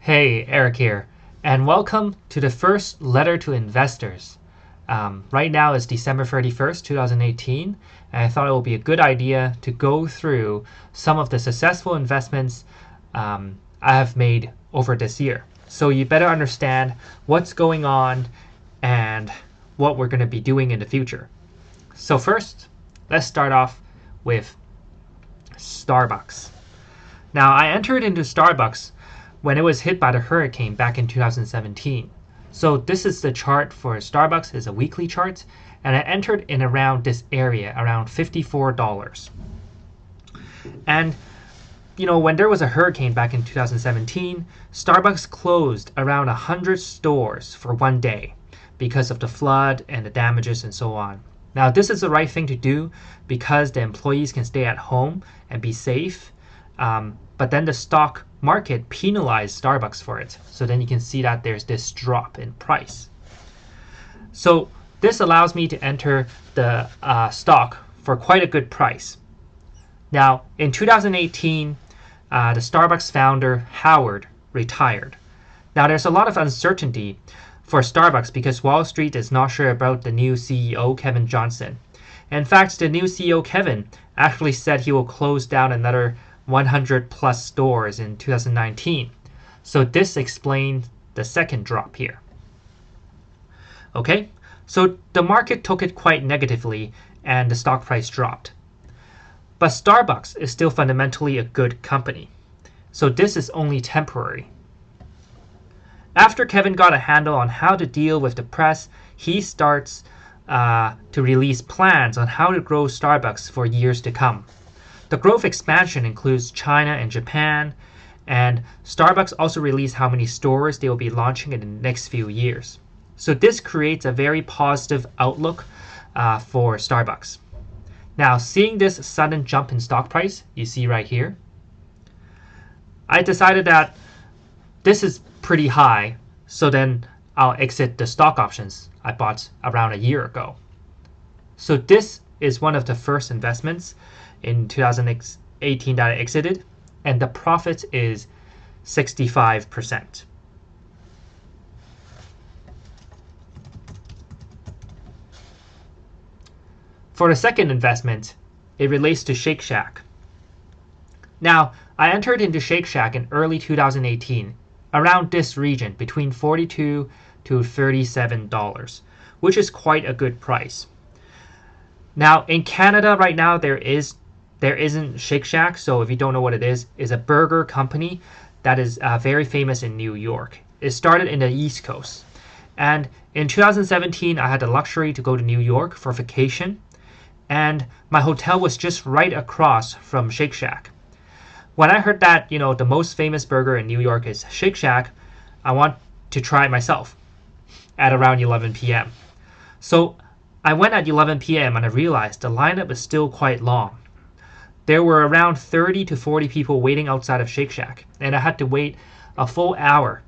Hey, Eric here, and welcome to the first letter to investors. Right now is December 31st, 2018, and I thought it would be a good idea to go through some of the successful investments I have made over this year. So you better understand what's going on and what we're going to be doing in the future. So first, let's start off with Starbucks. Now, I entered into Starbucks when it was hit by the hurricane back in 2017. So this is the chart for Starbucks. It's a weekly chart, and I entered in around this area, around $54. And when there was a hurricane back in 2017, Starbucks closed around 100 stores for one day because of the flood and the damages and so on. Now, this is the right thing to do because the employees can stay at home and be safe. But then the stock market penalized Starbucks for it. So then you can see that there's this drop in price. So this allows me to enter the stock for quite a good price. Now, in 2018, the Starbucks founder, Howard, retired. Now, there's a lot of uncertainty for Starbucks because Wall Street is not sure about the new CEO, Kevin Johnson. In fact, the new CEO, Kevin, actually said he will close down another 100 plus stores in 2019. So this explains the second drop here. Okay, so the market took it quite negatively and the stock price dropped. But Starbucks is still fundamentally a good company. So this is only temporary. After Kevin got a handle on how to deal with the press, he starts to release plans on how to grow Starbucks for years to come. The growth expansion includes China and Japan, and Starbucks also released how many stores they will be launching in the next few years. So this creates a very positive outlook for Starbucks. Now, seeing this sudden jump in stock price, you see right here, I decided that this is pretty high, so then I'll exit the stock options I bought around a year ago. So this is one of the first investments in 2018 that I exited, and the profit is 65%. For the second investment, it relates to Shake Shack. Now, I entered into Shake Shack in early 2018, around this region, between $42 to $37, which is quite a good price. Now, in Canada right now, there isn't Shake Shack, so if you don't know what it is, it's a burger company that is very famous in New York. It started in the East Coast. And in 2017, I had the luxury to go to New York for vacation, and my hotel was just right across from Shake Shack. When I heard that, the most famous burger in New York is Shake Shack, I want to try it myself at around 11 p.m. So I went at 11 p.m. and I realized the lineup is still quite long. There were around 30 to 40 people waiting outside of Shake Shack, and I had to wait a full hour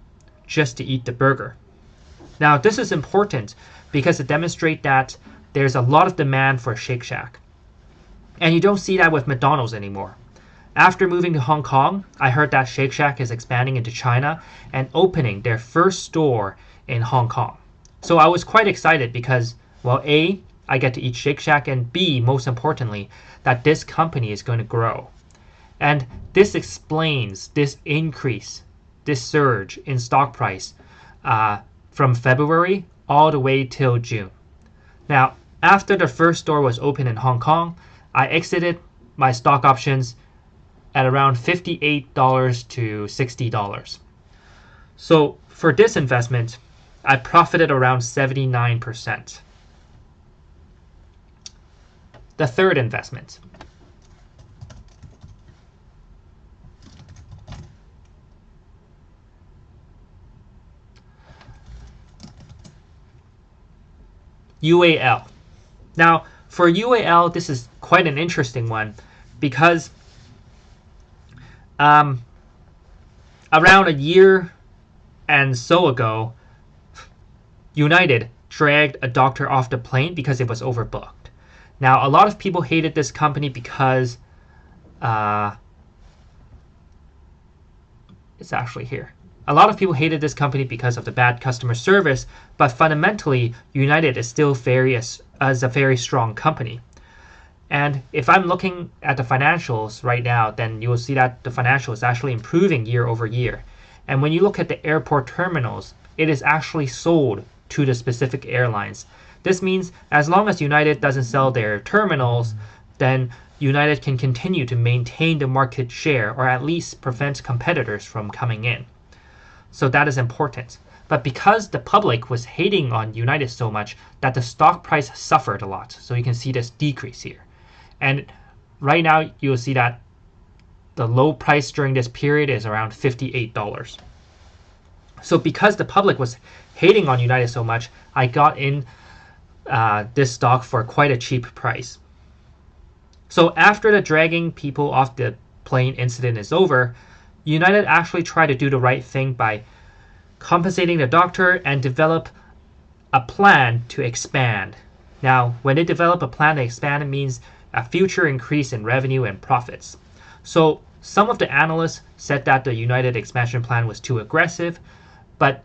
just to eat the burger. Now, this is important because it demonstrates that there's a lot of demand for Shake Shack. And you don't see that with McDonald's anymore. After moving to Hong Kong, I heard that Shake Shack is expanding into China and opening their first store in Hong Kong. So I was quite excited because, well, A, I get to eat Shake Shack, and B, most importantly, that this company is going to grow. And this explains this increase, this surge in stock price from February all the way till June. Now, after the first store was open in Hong Kong, I exited my stock options at around $58 to $60. So for this investment, I profited around 79%. The third investment. UAL. Now, for UAL, this is quite an interesting one because around a year and so ago, United dragged a doctor off the plane because it was overbooked. Now, a lot of people hated this company because it's actually here. a lot of people hated this company because of the bad customer service, but fundamentally, United is still as a very strong company. And if I'm looking at the financials right now, then you will see that the financial is actually improving year over year. And when you look at the airport terminals, it is actually sold to the specific airlines. This means as long as United doesn't sell their terminals, then United can continue to maintain the market share or at least prevent competitors from coming in. So that is important. But because the public was hating on United so much that the stock price suffered a lot. So you can see this decrease here. And right now you'll see that the low price during this period is around $58. So because the public was hating on United so much, I got in this stock for quite a cheap price. So after the dragging people off the plane incident is over, United actually tried to do the right thing by compensating the doctor and develop a plan to expand. Now, when they develop a plan to expand, it means a future increase in revenue and profits. So some of the analysts said that the United expansion plan was too aggressive, but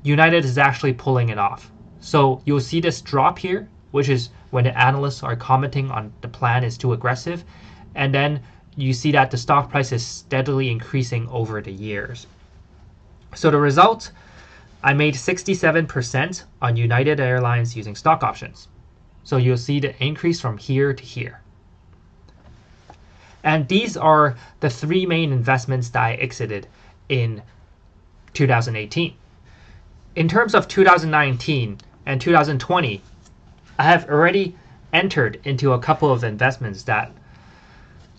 United is actually pulling it off. So you'll see this drop here, which is when the analysts are commenting on the plan is too aggressive. And then you see that the stock price is steadily increasing over the years. So the result, I made 67% on United Airlines using stock options. So you'll see the increase from here to here. And these are the three main investments that I exited in 2018. In terms of 2019 and 2020, I have already entered into a couple of investments that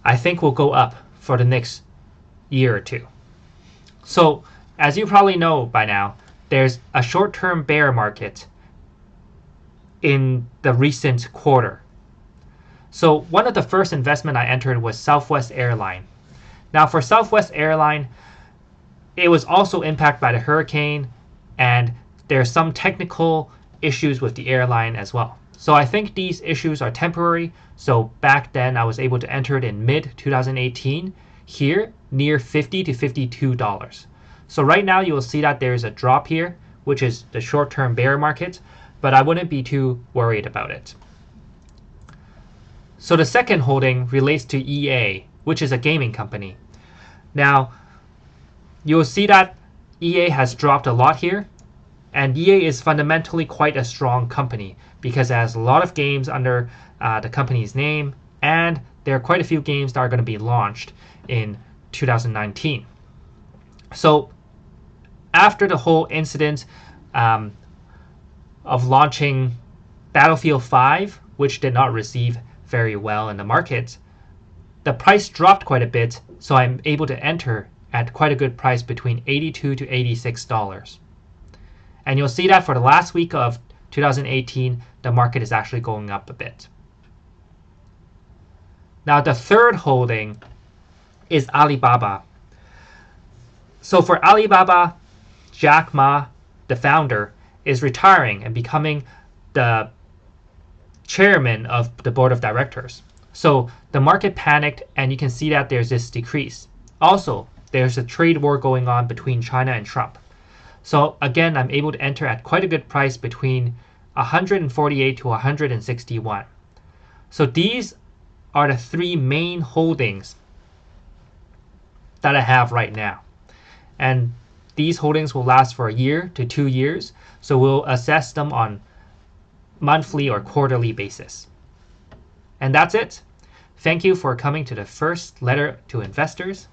I think will go up for the next year or two. So as you probably know by now, there's a short-term bear market in the recent quarter. So one of the first investment I entered was Southwest Airlines. Now for Southwest Airlines, it was also impacted by the hurricane, and there's some technical issues with the airline as well. So I think these issues are temporary. So back then I was able to enter it in mid 2018 here near $50 to $52. So right now you will see that there is a drop here, which is the short-term bear market, but I wouldn't be too worried about it. So the second holding relates to EA, which is a gaming company. Now, you'll see that EA has dropped a lot here, and EA is fundamentally quite a strong company because it has a lot of games under the company's name, and there are quite a few games that are going to be launched in 2019. So after the whole incident of launching Battlefield 5, which did not receive very well in the market, the price dropped quite a bit, so I'm able to enter at quite a good price between $82 to $86. And you'll see that for the last week of 2018, the market is actually going up a bit. Now the third holding is Alibaba. So for Alibaba, Jack Ma, the founder, is retiring and becoming the chairman of the board of directors. So the market panicked, and you can see that there's this decrease. Also, there's a trade war going on between China and Trump. So again, I'm able to enter at quite a good price between 148 to 161. So these are the three main holdings that I have right now. And these holdings will last for a year to 2 years. So we'll assess them on monthly or quarterly basis. And that's it. Thank you for coming to the first letter to investors.